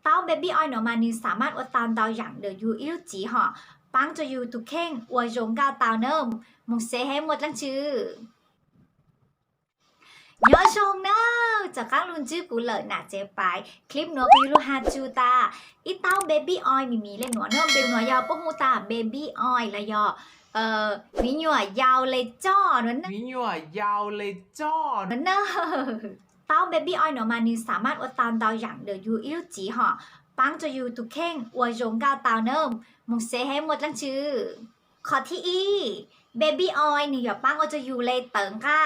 tao baby oil nó mà nínสามารถอดตามตาวอย่างเดียวอยู่อิ้วจีห่อปังจะอยู่ทุกเข่งอวยจงก้าวตาวเนิ่มมึงเซให้หมดลังชื่อnhớ sông nó cho các luôn chứ cú lợi nạ chế bài clip nó bị lu hạt chu ta ít tao baby oil mì lên nó bên nó yao bốc mô ta baby oil là do ví dụ yao lấy cho nó ví dụ yao lấy cho nó tao baby oil nó mà nín สามารถอดตามตาวอย่างเดียวอยู่อิ้วจีห่อปังจะอยู่ทุกเข่งอวยจงก้าวตาวเนิ่มมึงเซให้หมดลังชื่อขอที่อีbaby oil นี่อย่าปั้งก็จะอยู่เลยเติงก็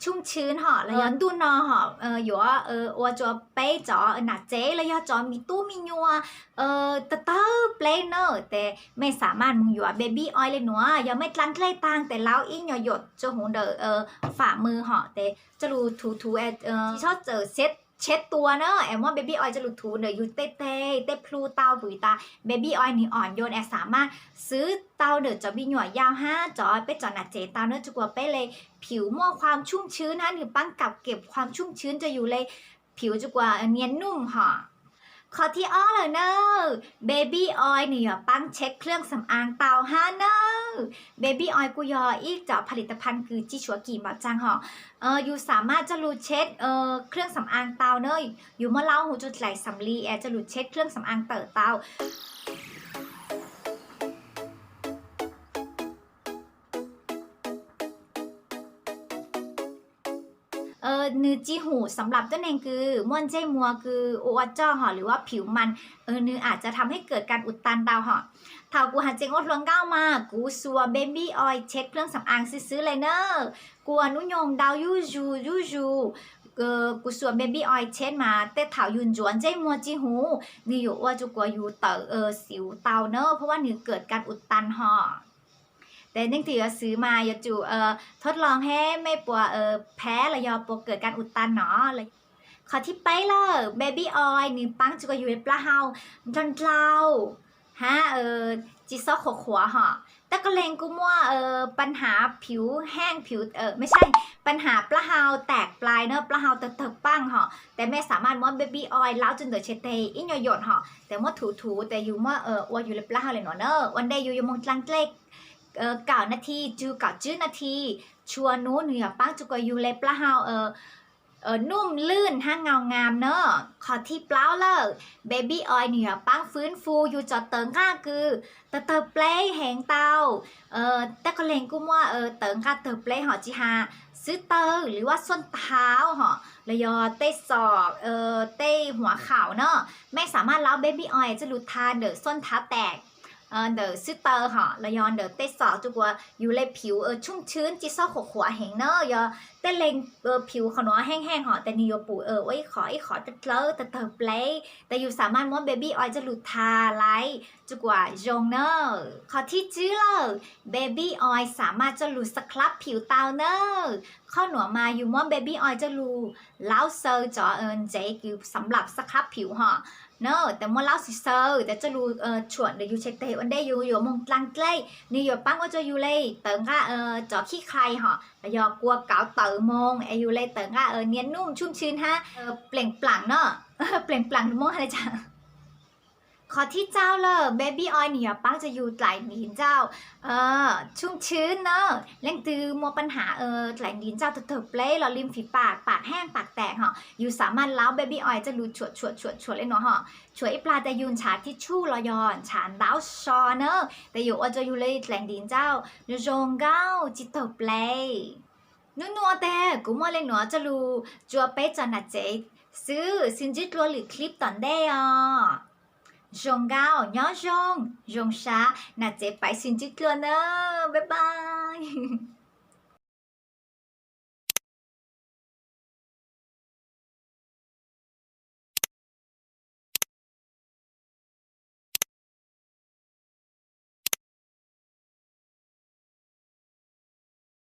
ชุ่มชื้นห่อแล้วย้อนตู้นอห่ออยู่ว่าว่าจะไปจ่อหนาเจ๊แล้วย้อนจ่อมีตู้มียัวตะเต้าเปลเนอร์แต่ไม่สามารถมึงอยู่ว่า baby oil เลยหนัวอย่าไม่ตั้งใกล้ตังแต่แล้วอีหยอหยดจะหูเดอฝ่ามือห่อแต่จะรู้ถูที่ชอบเจอเช็ดตัวเนอะแอมว่าเบบี้ออยจะหลุดถูเนอะอยู่เต้พลูเตาปุ๋ยตาเบบี้ออยนี่อ่อนโยนแอสามารถซื้อเตาเนอะจะมีหน่วยยาว5 จอไปจอหนาเจเตาเนอะจะกว่าไปเลยผิวมั่วความชุ่มชื้นนะหรือปั้งกับเก็บความชุ่มชื้นจะอยู่เลยผิวจะกว่าเนียนนุ่มห่อขอที่อ้อเลยเนอะเบบี้ออยนี่ปั้งเช็คเครื่องสำอางเตาเนอะเบบี้ออยกูยออีกจะผลิตภัณฑ์คือจิชัวกี่มาจังห่ออยู่สามารถจะรูดเช็ดเครื่องสำอางเตาเนยอยู่เมื่อเล่าหูจุดไหลสำลีจะรูดเช็ดเครื่องสำอางเตาเนื้อจีหูสำหรับตัวเองคือม่วนเจมัวคือโอวัจ้อห่อหรือว่าผิวมันเนื้ออาจจะทำให้เกิดการอุดตันดาวห่อเท่ากูหาเจงอดลวงก้าวมากูซัวเบบี้ออยล์เช็ดเครื่องสำอางซื้อเลยเนอะกูอนุยงดาวยูจูกูส่วนเบบี้ออยล์เช็ดมาแต่เถายุนจวนเจมัวจีหูนี่อยู่ว่าจะกลัวอยู่สิวเตาเนอะเพราะว่าเนื้อเกิดการอุดตันห่อแต่นึ่งที่ซื้อมาอย่าจู่ทดลองให้ไม่ปวดแพ้ระยอปวดเกิดการอุดตันเนาะเลยขอที่ไปเลยเบบี้ออยล์นี่ปังจะก็อยู่ในปลาเฮาจนเราฮะจีซอกขวห่อแต่ก็เลงกูมั่วปัญหาผิวแห้งผิวไม่ใช่ปัญหาปลาเฮาแตกปลายเนอะปลาเฮาเติบปั้งห่อแต่ไม่สามารถมั่วเบบี้ออยล์แล้วจนเดือดเชเตอินหยดห่อแต่มั่วถูแต่อยู่มั่วว่าอยู่ในปลาเฮาเลยเนาะวันใดอยู่มองกลางเล็ก9 นาทีจู9 นาทีชัวนู้นเหนือปังจุกอยู่เลยปลาเฮานุ่มลื่นห้างเงางามเนอะขอที่เปล่าเลยเบบี้ออยเหนือปังฟื้นฟูอยู่จอดเติงก้าคือเติบเปลแหงเตาแต่ก็เลงกุ้มว่าเติงก้าเติบเปลหอจิฮาซื้อเตอหรือว่าส้นเท้าหอระยอเต้ศอกเต้หัวเข่าเนอะไม่สามารถเล้าเบบี้ออยจะหลุดทานเดอส้นเท้าแตกเดอซื้อเตอห่อระยอนเดอเต้สอจุกว่าอยู่เลยผิวชุ่มชื้นจีซอกขวแหงเนอะยอเต้เลงผิวขนอแห้งห่อแต่นี่ยปู่ไว้ขอจะเลิแต่เติบเปลแต่อยู่สามารถม้วนเบบี้ออยจะหลุดทาไลจุกว่าจงเนอะขอที่จื้อเลยเบบี้ออยสามารถจะหลุดสครับผิวเตาเนอะข้อหนัวมาอยู่ม้วนเบบี้ออยจะหลุดเล้าเซอร์จอเจ๊คือสำหรับสครับผิวห่อเนอะแต่เมื่อเล่าสิเซอร์แต่จะรู้ชวนเดี๋ยวอยู่เช็คเตวันได้อยู่มองกลางใกล้นี่อยู่ปั้งก็จะอยู่เลยเติงก็จอขี้ใครห่อแล้วยอกลัวเก๋าเต๋อมองอยู่เลยเติงก็เนียนนุ่มชุ่มชื้นฮะเปล่งปลั่งเนอะเปล่งปลั่งมองอะไรจ้ะขอที่เจ้าเลยเบบี้ออยเนี่ยปังจะอยู่ไหลดินเจ้าชุ่มชื้นเนอะเล่งตือมัวปัญหาไหลดินเจ้าเถิบเปล่เราริมฝีปากแห้งปากแตกเหรออยู่สามารถเล้าเบบี้ออยจะรูชวดเลยเนาะเหรอช่วยปลาแต่ยูนฉาทิชชู่รอยอนฉานเล้าชอเนอะแต่อยู่ว่าจะอยู่เลยไหลดินเจ้าโจงเก้าจิตเถิบเปล่นัวแต่กูมัวเลยเนาะจะรูจัวเป๊ะจนหนัดเจ๊ซื้อซินจิตรัวหรือคลิปตอนได้Rồng gao nhỏ rong, rồng xa, nà chế phải xin chích luôn đó. Bye bye.